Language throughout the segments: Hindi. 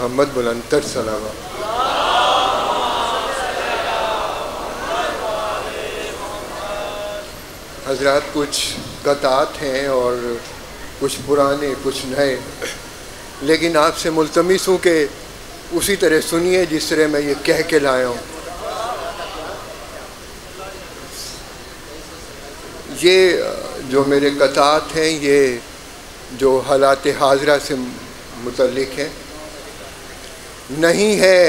मोहम्मद बुलंदतर सलावा। हजरात, कुछ कतात हैं और कुछ पुराने कुछ नए, लेकिन आपसे मुल्तमिस हूँ कि उसी तरह सुनिए जिस तरह मैं ये कह के लाया हूँ। ये जो मेरे कतात हैं ये जो हालात हाजरा से मुतल्लिक है। नहीं है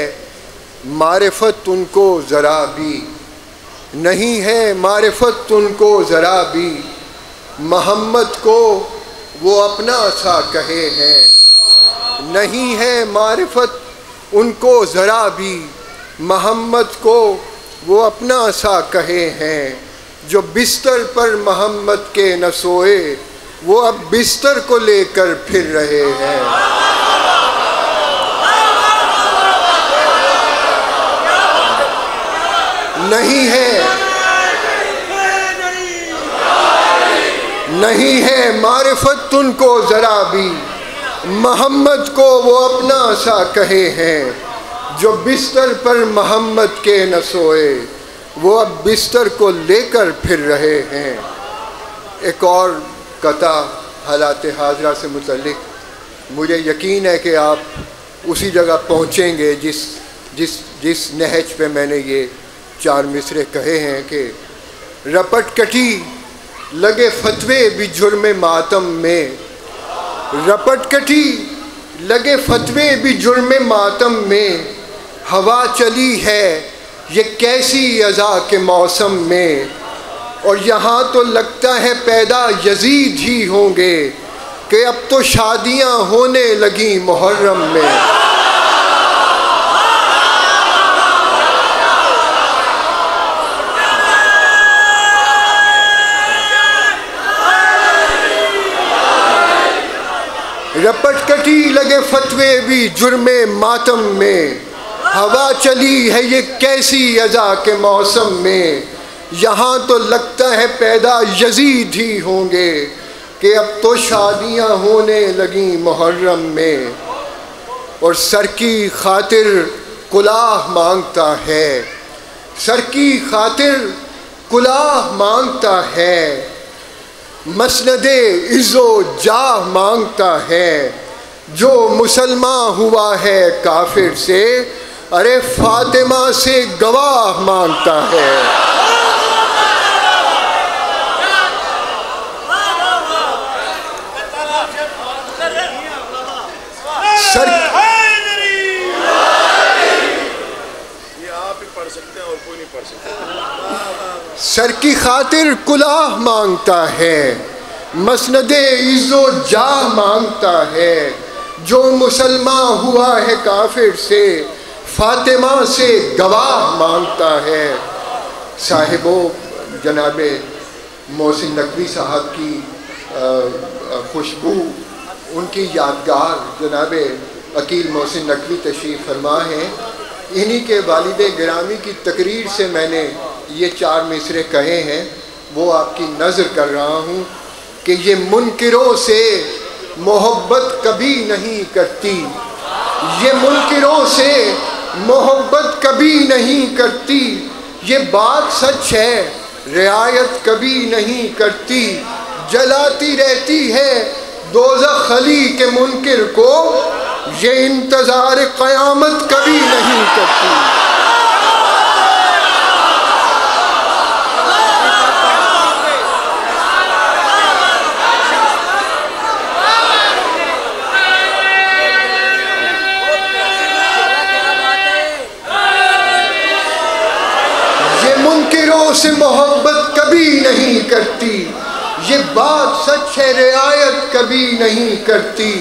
मारिफत उनको ज़रा भी, नहीं है मारिफत उनको ज़रा भी, मोहम्मद को वो अपना सा कहे हैं। नहीं है मारिफत उनको ज़रा भी, मोहम्मद को वो अपना सा कहे हैं। जो बिस्तर पर मोहम्मद के न सोए, वो अब बिस्तर को लेकर फिर रहे हैं। नहीं है मारिफत उनको ज़रा भी, मोहम्मद को वो अपना सा कहे हैं। जो बिस्तर पर मोहम्मद के न सोए, वो अब बिस्तर को लेकर फिर रहे हैं। एक और कथा हालात हाजरा से मुतल्लिक, मुझे यकीन है कि आप उसी जगह पहुँचेंगे जिस नहज पे मैंने ये 4 मिसरे कहे हैं कि रपट कटी लगे फतवे भी जुर्म मातम में, रपट कटी लगे फतवे भी जुर्म मातम में। हवा चली है ये कैसी अज़ा के मौसम में, और यहाँ तो लगता है पैदा यजीद ही होंगे कि अब तो शादियाँ होने लगी मुहर्रम में। रपट कटी लगे फतवे भी जुर्मे मातम में। हवा चली है ये कैसी अज़ा के मौसम में, यहाँ तो लगता है पैदा यजीद ही होंगे कि अब तो शादियाँ होने लगी मुहर्रम में। और सर की खातिर कुलाह मांगता है, सर की खातिर कुलाह मांगता है। मसनदे इज़्ज़ो जाह मांगता है। जो मुसलमान हुआ है काफिर से, अरे फातिमा से गवाह मांगता है। सर ये आप ही पढ़ सकते हैं और कोई नहीं पढ़ सकता। सर की खातिर कुलाह मांगता है, मसनदे इज़्ज़ो जाह मांगता है। जो मुसलमान हुआ है काफिर से, फातिमा से गवाह मांगता है। साहिबो जनाबे मोहसिन नकवी साहब की खुशबू, उनकी यादगार जनाबे अकील मोहसिन नकवी तशरीफ़ फरमा हैं। इन्हीं के वालिद गिरामी की तकरीर से मैंने ये 4 मिसरे कहे हैं। वो आपकी नज़र कर रहा हूँ कि ये मुनकिरों से मोहब्बत कभी नहीं करती, ये मुनकिरों से मोहब्बत कभी नहीं करती। ये बात सच है रियायत कभी नहीं करती। जलाती रहती है दोज़ख खली के मुनकिर को, ये इंतज़ार क़यामत कभी नहीं करती। से मोहब्बत कभी नहीं करती, ये बात सच है रियायत कभी नहीं करती।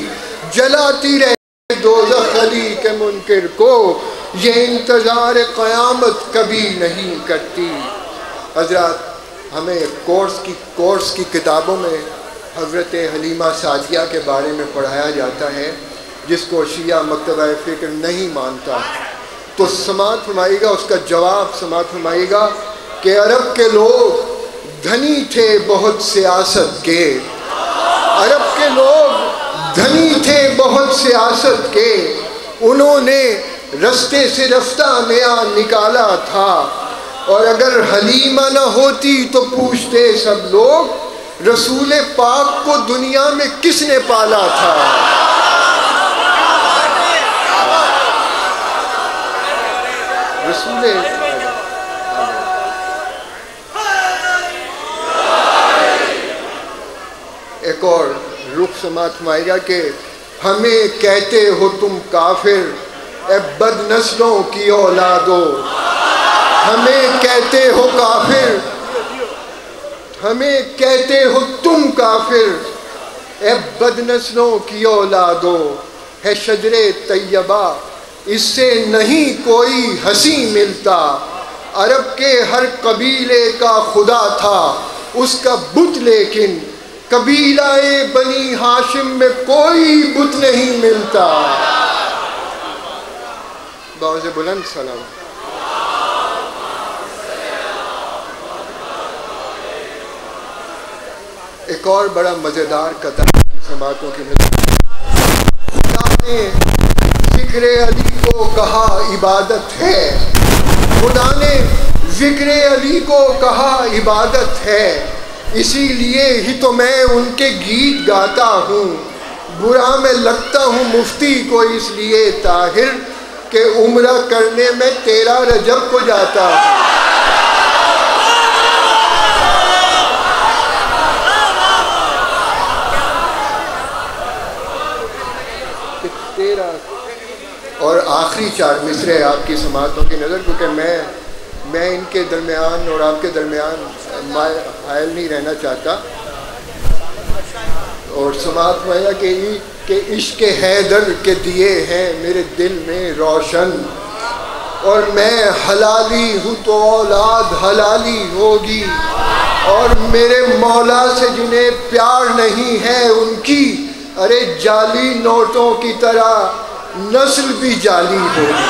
जलाती रहती दोज़ख खली के मुनकिर को, ये इंतज़ार क़यामत कभी नहीं करती। हज़रात, हमें कोर्स की किताबों में हज़रत हलीमा सादिया के बारे में पढ़ाया जाता है, जिसको शिया मकतबा फ़िक्र नहीं मानता। तो समाअत फरमाइएगा, उसका जवाब समाअत फरमाइएगा कि अरब के लोग धनी थे बहुत सियासत के, अरब के लोग धनी थे बहुत सियासत के, उन्होंने ने रास्ते से रास्ता नया निकाला था। और अगर हलीमा न होती तो पूछते सब लोग, रसूल पाक को दुनिया में किसने पाला था। रसूल एक और रुख समात फरमाएगा कि हमें कहते हो तुम काफिर, ए बदनस्लों की औलादो। हमें कहते हो काफिर, हमें कहते हो तुम काफिर, ए बदनस्लों की औलादो। है शजरे तैयबा, इससे नहीं कोई हंसी मिलता। अरब के हर कबीले का खुदा था उसका बुत, लेकिन कबीलाए बनी हाशिम में कोई बुत नहीं मिलता। बहुत बुलंद सलाम। एक और बड़ा मज़ेदार कथा की समातों की खुदा ने ज़िक्र अली को कहा इबादत है। खुदा ने ज़िक्र अली को कहा इबादत है, इसीलिए ही तो मैं उनके गीत गाता हूँ। बुरा मैं लगता हूँ मुफ्ती को इसलिए ताहिर के उम्रा करने में 13 रजब को जाता हूँ। और आखिरी 4 मिसरे आपकी समातों की नज़र, क्योंकि मैं इनके दरमियान और आपके दरमियान हायल नहीं रहना चाहता। और समात माया के इश्क हैदर के दिए हैं मेरे दिल में रोशन। और मैं हलाली हूँ तो औलाद हलाली होगी। और मेरे मौला से जिन्हें प्यार नहीं है उनकी, अरे जाली नोटों की तरह नस्ल भी जाली होगी।